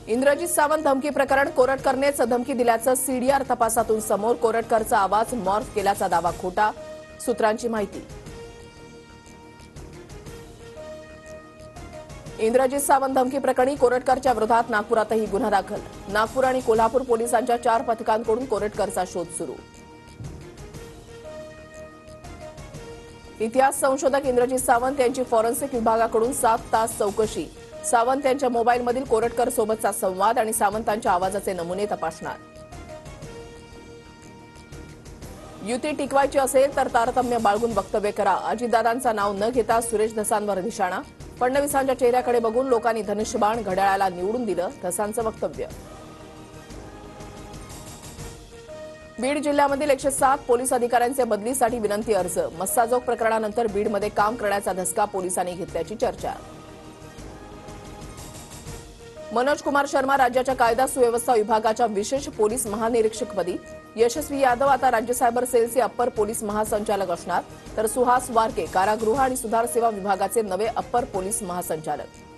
इंद्रजित सावंत धमकी प्रकरण कोरटकरनेच धमकी दिल्याचं सीडीआर तपासातून समोर. कोरटकरचा आवाज मॉर्फ केल्याचा दावा खोटा, सूत्रांची माहिती. इंद्रजित सावंत धमकी प्रकरणी कोरटकरच्या विरोधात नागपुरातही गुन्हा दाखल. नागपूर आणि कोल्हापूर पोलिसांच्या 4 पथकांकडून कोरटकरचा शोध सुरू. इतिहास संशोधक इंद्रजित सावंत यांची फॉरेन्सिक विभागाकडून 7 तास चौकशी. सावंत यांच्या मोबाईलमधील कोरटकर सोबतचा संवाद आणि सावंतांच्या आवाजाचे नमुने तपासणार. युती टिकवायची असेल तर तारतम्य बाळगून वक्तव्य करा. अजितदादांचं नाव न घेता सुरेश धसांवर निशाणा. फडणवीसांच्या चेहऱ्याकडे बघून लोकांनी धनुष्यबाण घड्याळाला निवडून दिलं, धसांचं वक्तव्य. बीड जिल्ह्यामधील 107 पोलीस अधिकाऱ्यांचे बदलीसाठी विनंती अर्ज. मस्साजोग प्रकरणानंतर बीडमध्ये काम करण्याचा धसका पोलिसांनी घेतल्याची चर्चा. मनोज कुमार शर्मा राज्याच्या कायदा सुव्यवस्था विभागाच्या विशेष पोलीस महानिरीक्षकपदी. यशस्वी यादव आता राज्य सायबर सेलचे अप्पर पोलीस महासंचालक असणार, तर सुहास वारके कारागृह आणि सुधार सेवा विभागाचे नवे अप्पर पोलीस महासंचालक.